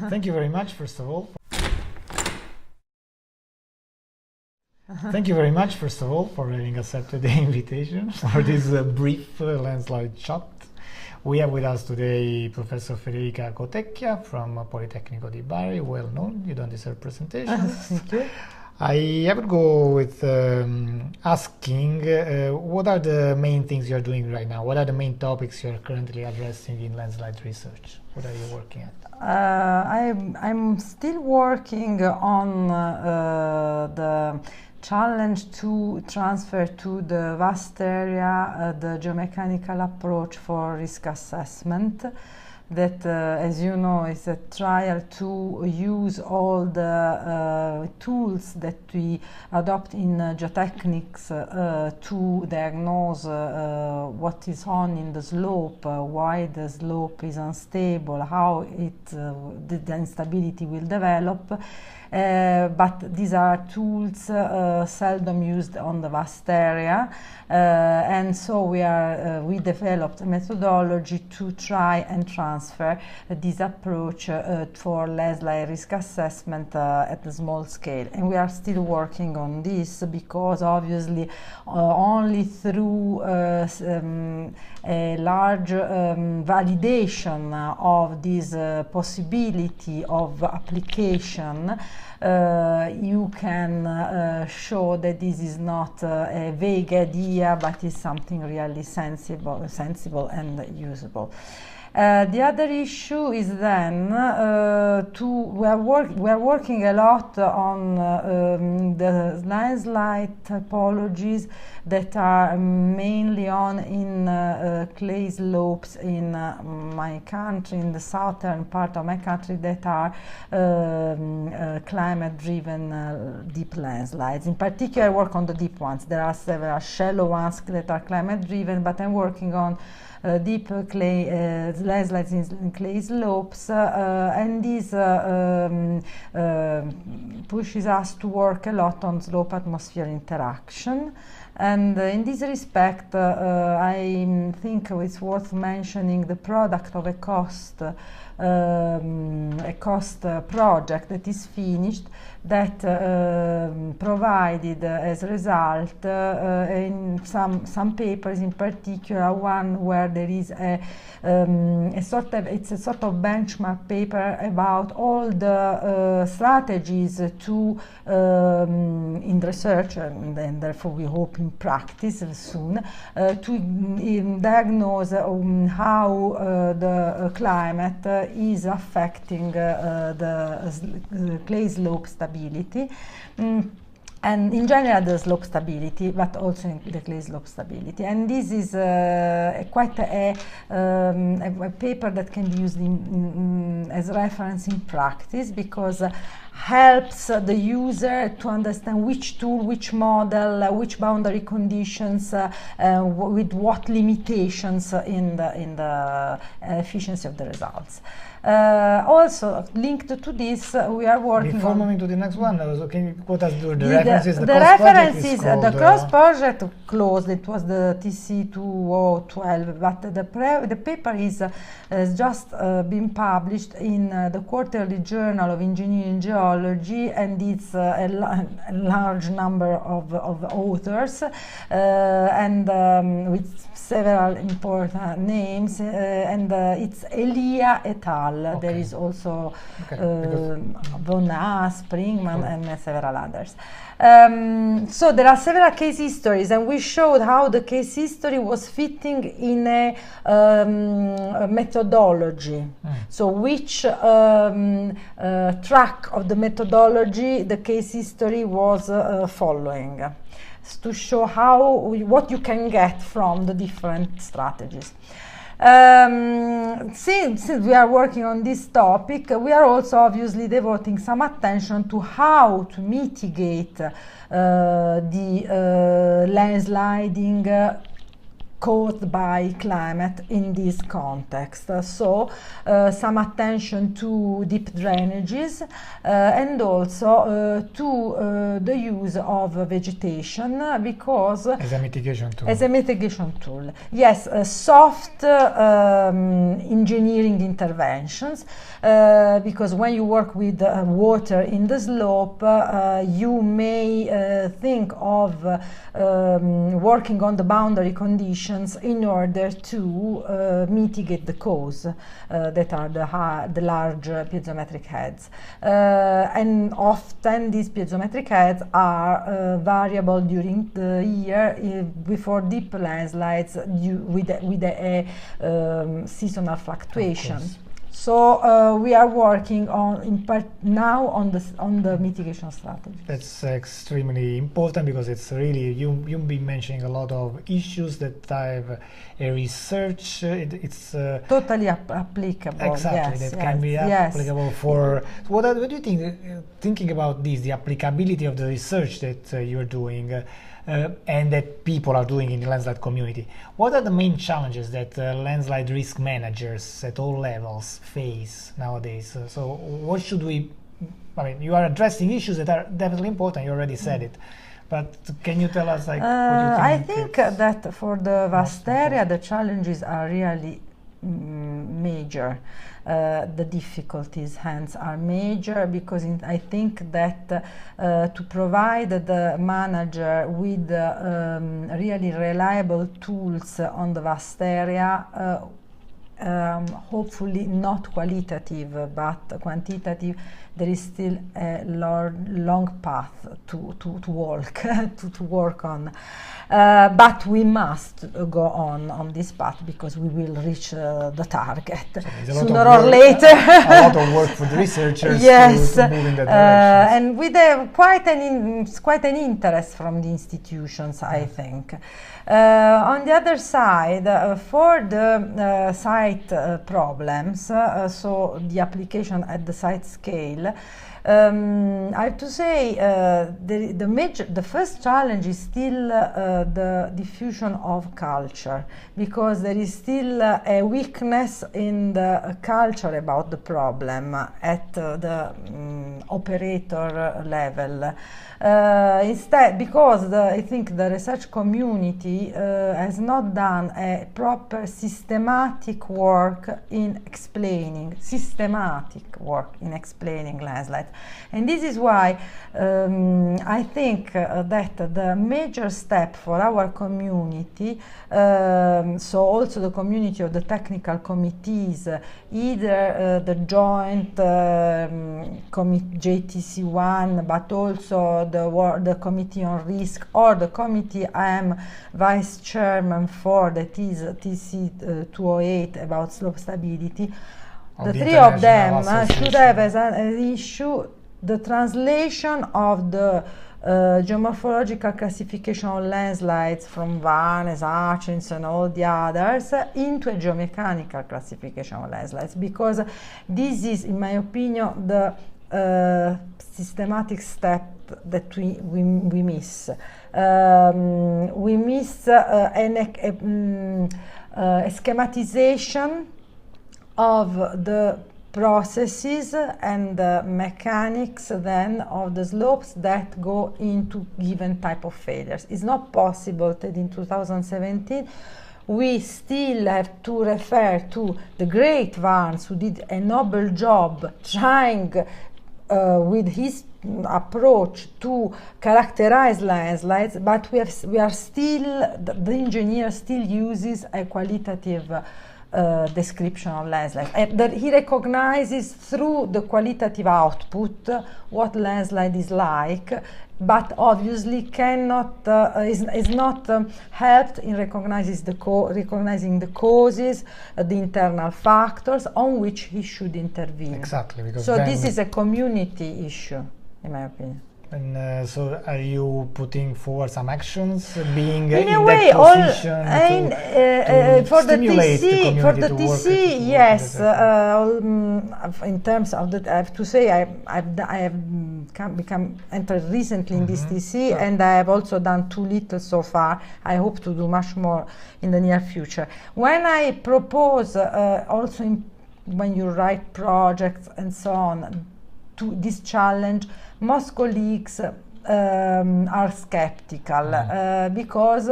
Thank you very much, first of all. Thank you very much, first of all, for having accepted the invitation for this brief landslide shot. We have with us today Professor Federica Cotecchia from Politecnico di Bari, well known. You don't deserve presentation. Thank you. I would go with asking what are the main things you're doing right now? What are the main topics you're currently addressing in landslide research? What are you working at? I'm still working on the challenge to transfer to the vast area the geomechanical approach for risk assessment. That, as you know, is a trial to use all the tools that we adopt in geotechnics to diagnose what is on in the slope, why the slope is unstable, how the instability will develop. But these are tools seldom used on the vast area, and so we developed a methodology to try and transfer this approach for landslide risk assessment at a small scale. And we are still working on this because obviously only through a large validation of this possibility of application you can show that this is not a vague idea, but is something really sensible and usable. The other issue is then we are working a lot on the landslide typologies that are mainly in clay slopes in my country, in the southern part of my country, that are climate-driven deep landslides. In particular, I work on the deep ones. There are several shallow ones that are climate-driven, but I'm working on deep clay landslides in clay slopes, and this pushes us to work a lot on slope-atmosphere interaction. And in this respect, I think it's worth mentioning the product of a cost project that is finished, that provided as a result in some papers, in particular one where there is it's a sort of benchmark paper about all the strategies to in research, and therefore we hope in practice soon, to diagnose how the climate is affecting the clay slope stability. And in general the slope stability, but also in the clay slope stability. And this is quite a paper that can be used as reference in practice, because helps the user to understand which tool, which model, which boundary conditions, with what limitations in the efficiency of the results. Also linked to this, we are working. Before moving to the next one, can you quote us the references? The references, the cross project closed. It was the TC 2012, but the paper has just been published in the Quarterly Journal of Engineering Geology, and it's a large number of authors, and with several important names, and it's Elia et al. Okay. There is also Von Aas, Springman, and several others. So there are several case histories, and we showed how the case history was fitting in a methodology. So which track of the methodology the case history was following, to show what you can get from the different strategies. Since we are working on this topic, we are also obviously devoting some attention to how to mitigate the landsliding caused by climate in this context. So some attention to deep drainages and also to the use of vegetation, because as a mitigation tool. As a mitigation tool, yes, soft engineering interventions, because when you work with water in the slope, you may think of working on the boundary conditions in order to mitigate the cause that are the large piezometric heads. And often these piezometric heads are variable during the year before deep landslides with a seasonal fluctuation. So we are working on now on the mitigation strategy. That's extremely important, because it's really you've been mentioning a lot of issues that have a research. It's totally applicable. Exactly, yes, that can be applicable for. What do you think? Thinking about this, the applicability of the research that you're doing. And that people are doing in the landslide community. What are the main challenges that landslide risk managers at all levels face nowadays? So what should we, I mean, you are addressing issues that are definitely important, you already said it, but can you tell us, like, what you think? I think that for the vast area, the challenges are really major. The difficulties hence are major, because I think that to provide the manager with really reliable tools on the vast area, hopefully not qualitative but quantitative, there is still a long path to walk, to work on. But we must go on this path, because we will reach the target sooner or later. A lot of work for the researchers yes, to move in that direction. And with quite an interest from the institutions, I think. On the other side, for the site problems, so the application at the site scale, I have to say the first challenge is still the diffusion of culture, because there is still a weakness in the culture about the problem at the operator level. Instead, because I think the research community has not done a proper systematic work in explaining landslides. And this is why I think that the major step for our community, so also the community of the technical committees, either the joint JTC1, but also the committee on risk, or the committee I am vice chairman for, that is TC 208 about slope stability. The three of them should have as an issue the translation of the geomorphological classification of landslides from Varnes, Hutchins and all the others into a geomechanical classification of landslides, because this is, in my opinion, the systematic step that we miss. We miss a schematization of the processes and the mechanics then of the slopes that go into given type of failures. It's not possible that in 2017 we still have to refer to the great Varnes, who did a noble job trying with his approach to characterize landslides, but we are still, the engineer still uses a qualitative description of landslides, and that he recognizes through the qualitative output what landslide is like, but obviously cannot is not helped in recognizing the causes, the internal factors on which he should intervene. Exactly, because so this is a community issue, in my opinion. And so are you putting forward some actions, being in a that way, position to for the stimulate the TC, community for the to TC, work yes. In terms of that, I have to say I have entered recently in this TC, and I have also done too little so far. I hope to do much more in the near future. When I propose also when you write projects and so on to this challenge, most colleagues are skeptical because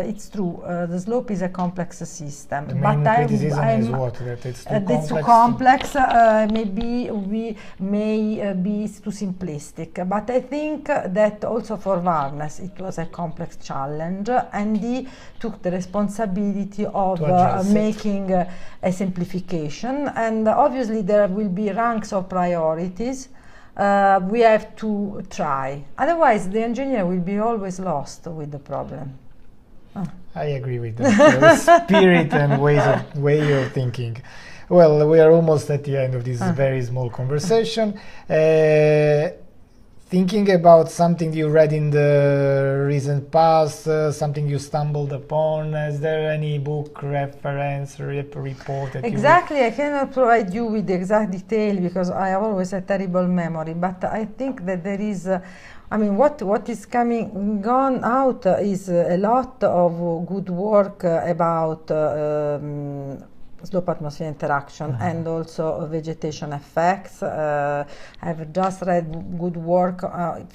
it's true, the slope is a complex system. The main criticism is what? That it's too complex. Maybe we may be too simplistic, but I think that also for Varnes it was a complex challenge, and he took the responsibility of making a simplification, and obviously there will be ranks of priorities. We have to try. Otherwise, the engineer will be always lost with the problem. I agree with that. Spirit and way of thinking. Well, we are almost at the end of this very small conversation. Thinking about something you read in the recent past, something you stumbled upon, is there any book reference, report that Exactly, I cannot provide you with the exact detail because I have always a terrible memory, but I think that there is, what is coming on out is a lot of good work about slope-atmosphere interaction and also vegetation effects. I've just read good work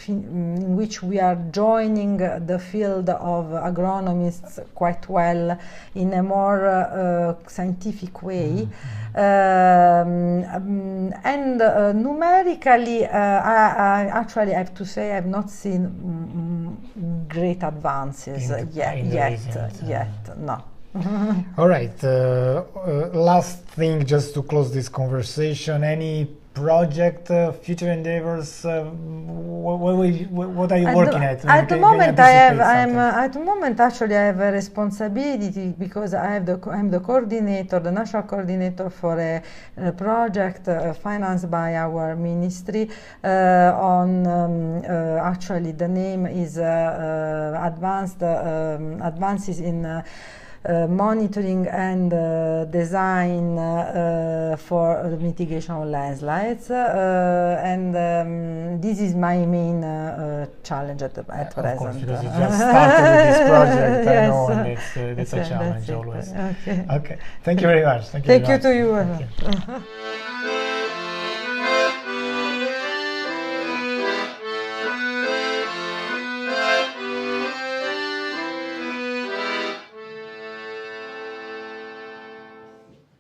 in which we are joining the field of agronomists quite well in a more scientific way. And numerically, I actually have to say I've not seen great advances yet, no. All right. Last thing, just to close this conversation. Any project, future endeavors? What are you working at? At the moment, at the moment, actually, I have a responsibility because I'm the coordinator, the national coordinator for a project financed by our ministry. Actually, the name is Advances in monitoring and design for the mitigation of landslides, and this is my main challenge at present. Of course, because you just started with this project, I know, and it's a challenge always. Okay. Thank you very much. Thank you to you.